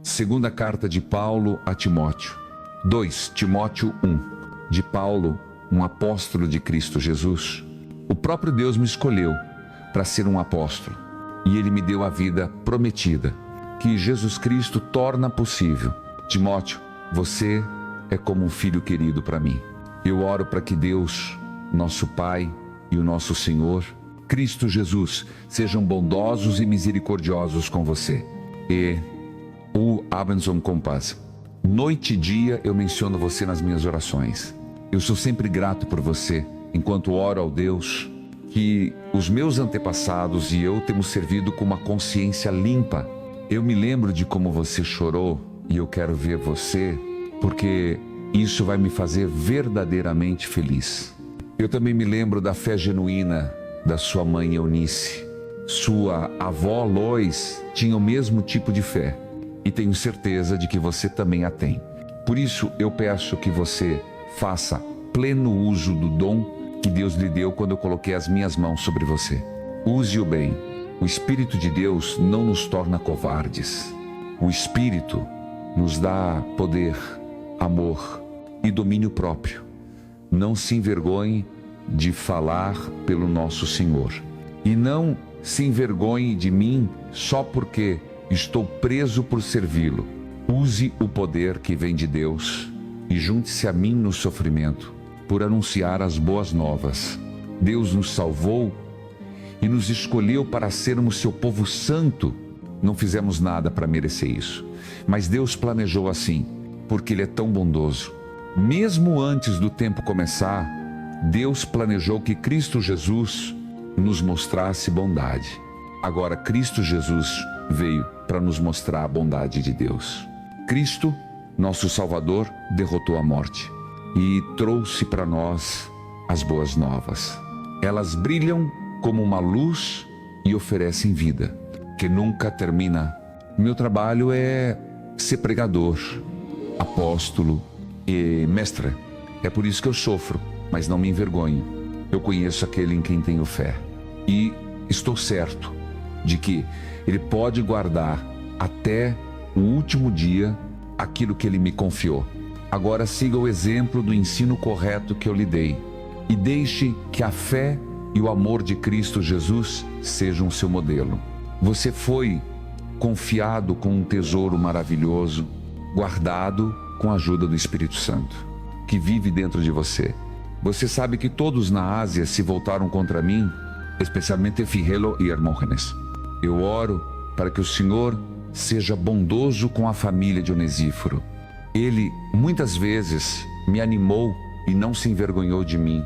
Segunda carta de Paulo a Timóteo. 2 Timóteo 1. De Paulo, um apóstolo de Cristo Jesus. O próprio Deus me escolheu para ser um apóstolo, e Ele me deu a vida prometida, que Jesus Cristo torna possível. Timóteo, você é como um filho querido para mim. Eu oro para que Deus, nosso Pai e o nosso Senhor, Cristo Jesus, sejam bondosos e misericordiosos com você. E o Abençoe com paz. Noite e dia eu menciono você nas minhas orações. Eu sou sempre grato por você, enquanto oro ao Deus que os meus antepassados e eu temos servido com uma consciência limpa. Eu me lembro de como você chorou e eu quero ver você, porque isso vai me fazer verdadeiramente feliz. Eu também me lembro da fé genuína da sua mãe Eunice. Sua avó Lois tinha o mesmo tipo de fé, e tenho certeza de que você também a tem. Por isso eu peço que você faça pleno uso do dom que Deus lhe deu quando eu coloquei as minhas mãos sobre você. Use-o bem. O Espírito de Deus não nos torna covardes. O Espírito nos dá poder, amor e domínio próprio. Não se envergonhe de falar pelo nosso Senhor. E não se envergonhe de mim só porque estou preso por servi-lo. Use o poder que vem de Deus e junte-se a mim no sofrimento, por anunciar as boas novas. Deus nos salvou e nos escolheu para sermos seu povo santo. Não fizemos nada para merecer isso, mas Deus planejou assim, porque Ele é tão bondoso. Mesmo antes do tempo começar, Deus planejou que Cristo Jesus nos mostrasse bondade. Agora Cristo Jesus veio para nos mostrar a bondade de Deus. Cristo, nosso Salvador, derrotou a morte e trouxe para nós as boas novas. Elas brilham como uma luz e oferecem vida, que nunca termina. Meu trabalho é ser pregador, apóstolo e mestre. É por isso que eu sofro, mas não me envergonho. Eu conheço aquele em quem tenho fé e estou certo de que Ele pode guardar até o último dia aquilo que Ele me confiou. Agora siga o exemplo do ensino correto que eu lhe dei e deixe que a fé e o amor de Cristo Jesus sejam o seu modelo. Você foi confiado com um tesouro maravilhoso, guardado com a ajuda do Espírito Santo, que vive dentro de você. Você sabe que todos na Ásia se voltaram contra mim, especialmente Figelo e Hermógenes. Eu oro para que o Senhor seja bondoso com a família de Onesíforo. Ele muitas vezes me animou e não se envergonhou de mim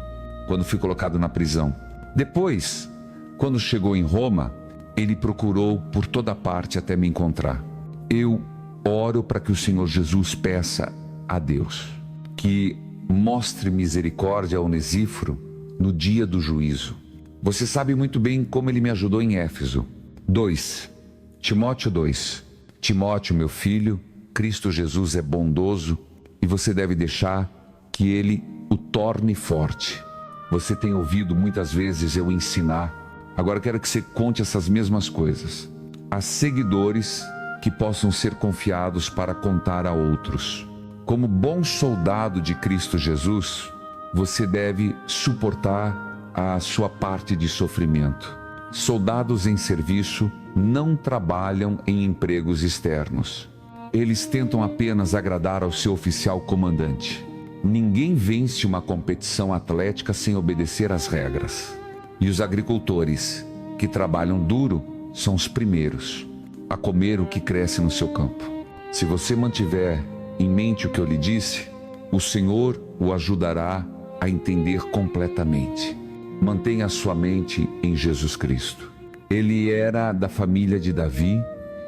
quando fui colocado na prisão. Depois, quando chegou em Roma, ele procurou por toda parte até me encontrar. Eu oro para que o Senhor Jesus peça a Deus que mostre misericórdia a Onesíforo no dia do juízo. Você sabe muito bem como ele me ajudou em Éfeso. 2 Timóteo 2. Timóteo, meu filho, Cristo Jesus é bondoso e você deve deixar que Ele o torne forte. Você tem ouvido muitas vezes eu ensinar. Agora quero que você conte essas mesmas coisas a seguidores que possam ser confiados para contar a outros. Como bom soldado de Cristo Jesus, você deve suportar a sua parte de sofrimento. Soldados em serviço não trabalham em empregos externos. Eles tentam apenas agradar ao seu oficial comandante. Ninguém vence uma competição atlética sem obedecer às regras. E os agricultores, que trabalham duro, são os primeiros a comer o que cresce no seu campo. Se você mantiver em mente o que eu lhe disse, o Senhor o ajudará a entender completamente. Mantenha a sua mente em Jesus Cristo. Ele era da família de Davi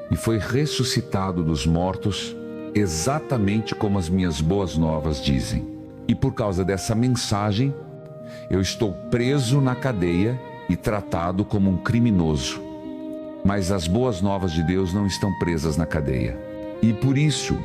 e foi ressuscitado dos mortos, exatamente como as minhas boas novas dizem. E por causa dessa mensagem, eu estou preso na cadeia e tratado como um criminoso. Mas as boas novas de Deus não estão presas na cadeia. E por isso,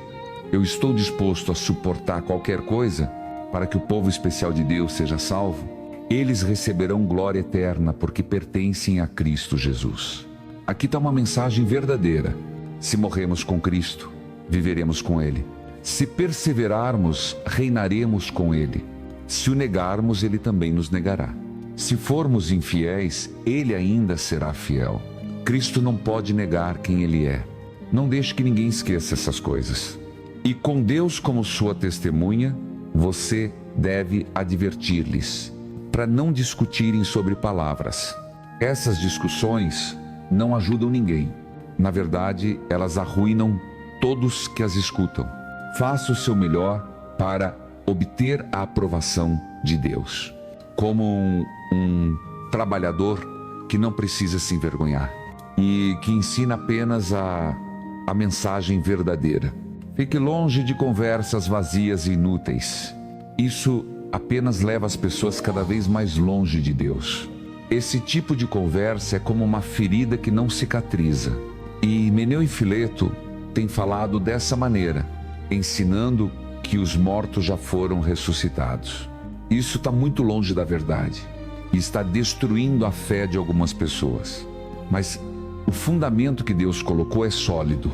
eu estou disposto a suportar qualquer coisa para que o povo especial de Deus seja salvo. Eles receberão glória eterna porque pertencem a Cristo Jesus. Aqui está uma mensagem verdadeira. Se morremos com Cristo, viveremos com Ele. Se perseverarmos, reinaremos com Ele. Se o negarmos, Ele também nos negará. Se formos infiéis, Ele ainda será fiel. Cristo não pode negar quem Ele é. Não deixe que ninguém esqueça essas coisas. E com Deus como sua testemunha, você deve advertir-lhes, para não discutirem sobre palavras. Essas discussões não ajudam ninguém. Na verdade, elas arruinam todos que as escutam. Faça o seu melhor para obter a aprovação de Deus, como um trabalhador que não precisa se envergonhar e que ensina apenas a mensagem verdadeira. Fique longe de conversas vazias e inúteis. Isso apenas leva as pessoas cada vez mais longe de Deus. Esse tipo de conversa é como uma ferida que não cicatriza. E Himeneu e Fileto têm falado dessa maneira, ensinando que os mortos já foram ressuscitados. Isso está muito longe da verdade e está destruindo a fé de algumas pessoas. Mas o fundamento que Deus colocou é sólido.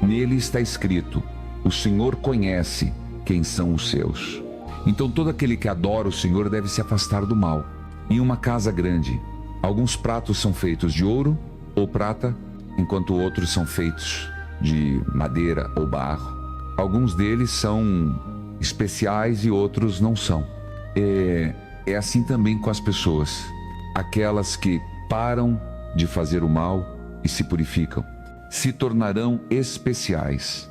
Nele está escrito: o Senhor conhece quem são os seus. Então todo aquele que adora o Senhor deve se afastar do mal. Em uma casa grande, alguns pratos são feitos de ouro ou prata, enquanto outros são feitos de madeira ou barro. Alguns deles são especiais e outros não são. É assim também com as pessoas. Aquelas que param de fazer o mal e se purificam, se tornarão especiais.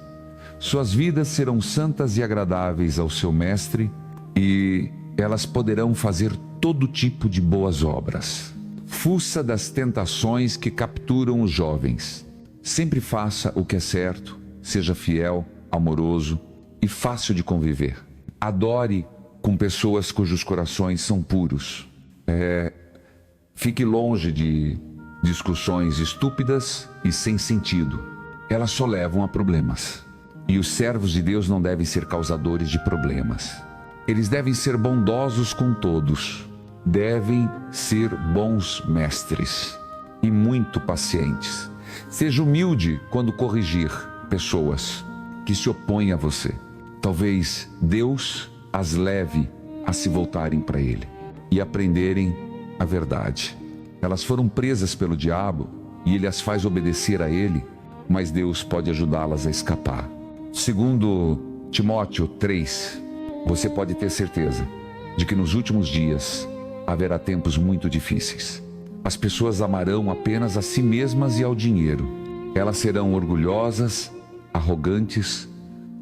Suas vidas serão santas e agradáveis ao seu Mestre, e elas poderão fazer todo tipo de boas obras. Fuça das tentações que capturam os jovens. Sempre faça o que é certo, seja fiel, amoroso e fácil de conviver. Adore com pessoas cujos corações são puros. Fique longe de discussões estúpidas e sem sentido. Elas só levam a problemas. E os servos de Deus não devem ser causadores de problemas. Eles devem ser bondosos com todos. Devem ser bons mestres e muito pacientes. Seja humilde quando corrigir pessoas que se opõem a você. Talvez Deus as leve a se voltarem para Ele e aprenderem a verdade. Elas foram presas pelo diabo e ele as faz obedecer a ele, mas Deus pode ajudá-las a escapar. Segundo Timóteo 3, você pode ter certeza de que nos últimos dias haverá tempos muito difíceis. As pessoas amarão apenas a si mesmas e ao dinheiro. Elas serão orgulhosas, arrogantes,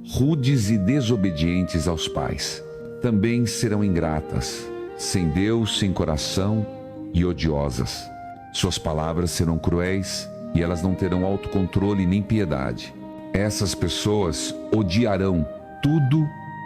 rudes e desobedientes aos pais. Também serão ingratas, sem Deus, sem coração e odiosas. Suas palavras serão cruéis e elas não terão autocontrole nem piedade. Essas pessoas odiarão tudo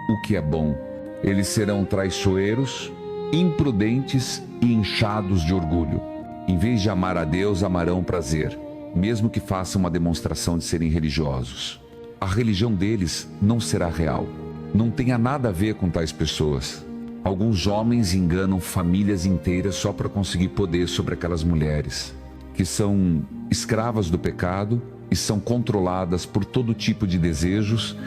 o que é bom. Eles serão traiçoeiros, imprudentes e inchados de orgulho. Em vez de amar a Deus, amarão prazer, mesmo que façam uma demonstração de serem religiosos. A religião deles não será real. Não tenha nada a ver com tais pessoas. Alguns homens enganam famílias inteiras só para conseguir poder sobre aquelas mulheres, que são escravas do pecado e são controladas por todo tipo de desejos.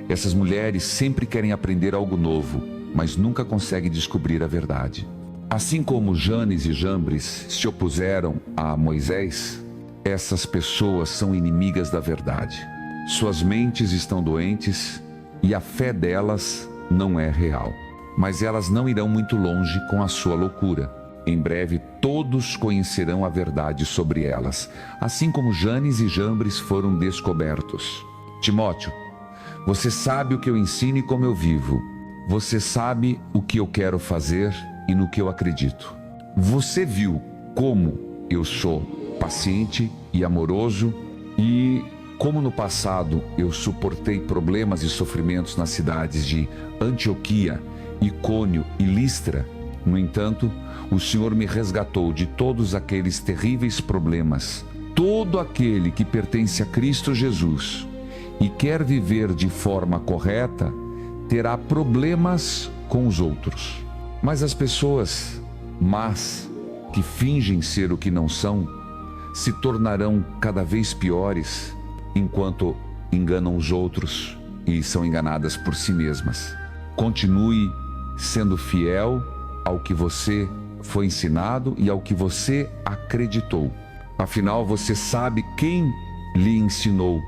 Essas mulheres sempre querem aprender algo novo, mas nunca conseguem descobrir a verdade. Assim como Janes e Jambres se opuseram a Moisés, essas pessoas são inimigas da verdade. Suas mentes estão doentes e a fé delas não é real. Mas elas não irão muito longe com a sua loucura. Em breve todos conhecerão a verdade sobre elas, assim como Janes e Jambres foram descobertos. Timóteo, você sabe o que eu ensino e como eu vivo. Você sabe o que eu quero fazer e no que eu acredito. Você viu como eu sou paciente e amoroso e como no passado eu suportei problemas e sofrimentos nas cidades de Antioquia, Icônio e Listra. No entanto, o Senhor me resgatou de todos aqueles terríveis problemas. Todo aquele que pertence a Cristo Jesus e quer viver de forma correta, terá problemas com os outros. Mas as pessoas más, que fingem ser o que não são, se tornarão cada vez piores, enquanto enganam os outros e são enganadas por si mesmas. Continue sendo fiel ao que você foi ensinado e ao que você acreditou. Afinal, você sabe quem lhe ensinou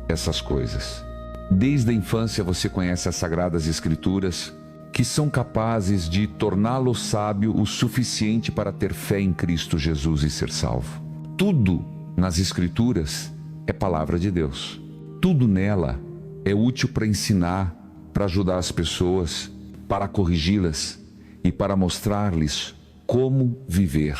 essas coisas. Desde a infância você conhece as Sagradas Escrituras, que são capazes de torná-lo sábio o suficiente para ter fé em Cristo Jesus e ser salvo. Tudo nas Escrituras é palavra de Deus. Tudo nela é útil para ensinar, para ajudar as pessoas, para corrigi-las e para mostrar-lhes como viver.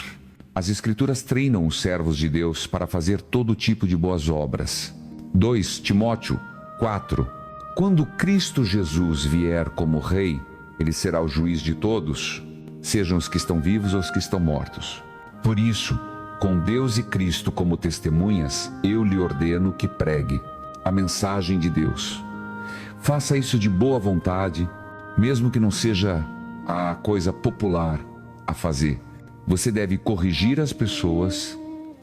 As Escrituras treinam os servos de Deus para fazer todo tipo de boas obras. 2 Timóteo 4. Quando Cristo Jesus vier como Rei, Ele será o juiz de todos, sejam os que estão vivos ou os que estão mortos. Por isso, com Deus e Cristo como testemunhas, eu lhe ordeno que pregue a mensagem de Deus. Faça isso de boa vontade, mesmo que não seja a coisa popular a fazer. Você deve corrigir as pessoas,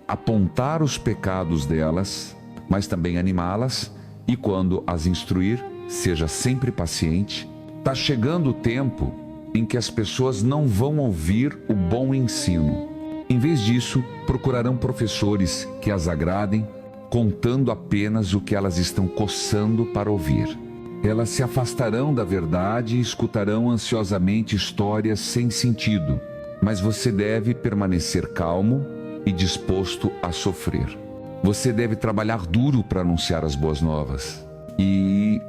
apontar os pecados delas, mas também animá-las, e quando as instruir, seja sempre paciente. Está chegando o tempo em que as pessoas não vão ouvir o bom ensino. Em vez disso, procurarão professores que as agradem, contando apenas o que elas estão coçando para ouvir. Elas se afastarão da verdade e escutarão ansiosamente histórias sem sentido, mas você deve permanecer calmo e disposto a sofrer. Você deve trabalhar duro para anunciar as boas novas e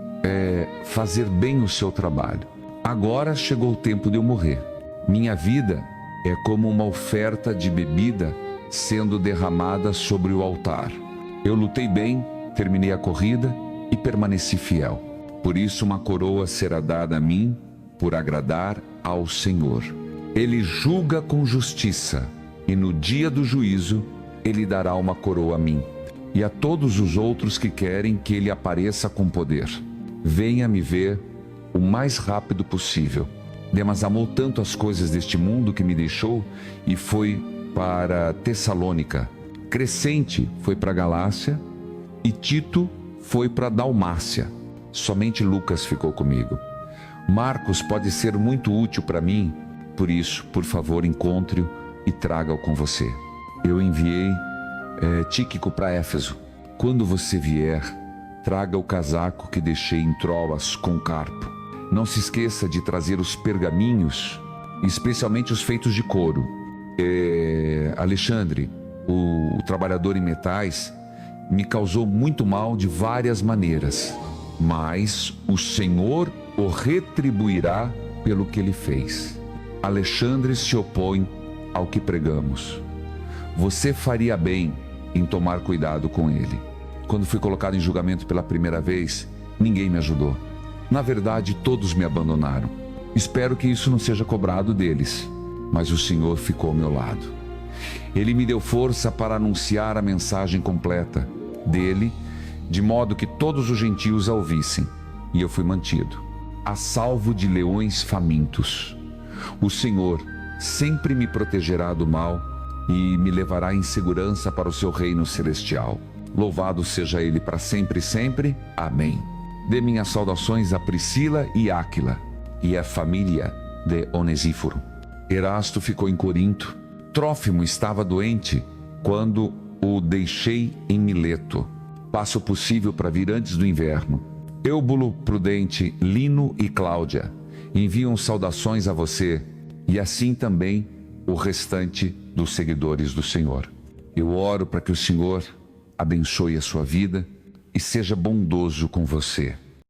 fazer bem o seu trabalho. Agora chegou o tempo de eu morrer. Minha vida é como uma oferta de bebida sendo derramada sobre o altar. Eu lutei bem, terminei a corrida e permaneci fiel. Por isso uma coroa será dada a mim por agradar ao Senhor. Ele julga com justiça e no dia do juízo Ele dará uma coroa a mim e a todos os outros que querem que Ele apareça com poder. Venha me ver o mais rápido possível. Demas amou tanto as coisas deste mundo que me deixou e foi para Tessalônica. Crescente foi para Galácia e Tito foi para Dalmácia. Somente Lucas ficou comigo. Marcos pode ser muito útil para mim, por isso, por favor, encontre-o e traga-o com você. Eu enviei Tíquico para Éfeso. Quando você vier, traga o casaco que deixei em Troas com Carpo. Não se esqueça de trazer os pergaminhos, especialmente os feitos de couro. Alexandre, o trabalhador em metais, me causou muito mal de várias maneiras, mas o Senhor o retribuirá pelo que ele fez. Alexandre se opõe ao que pregamos. Você faria bem em tomar cuidado com ele. Quando fui colocado em julgamento pela primeira vez, ninguém me ajudou. Na verdade, todos me abandonaram. Espero que isso não seja cobrado deles, mas o Senhor ficou ao meu lado. Ele me deu força para anunciar a mensagem completa dele, de modo que todos os gentios a ouvissem, e eu fui mantido, a salvo de leões famintos. O Senhor sempre me protegerá do mal e me levará em segurança para o seu reino celestial. Louvado seja Ele para sempre e sempre. Amém. Dê minhas saudações a Priscila e Áquila e a família de Onesíforo. Erasto ficou em Corinto. Trófimo estava doente quando o deixei em Mileto. Passo possível para vir antes do inverno. Eúbulo, Prudente, Lino e Cláudia enviam saudações a você e assim também o restante dos seguidores do Senhor. Eu oro para que o Senhor abençoe a sua vida e seja bondoso com você.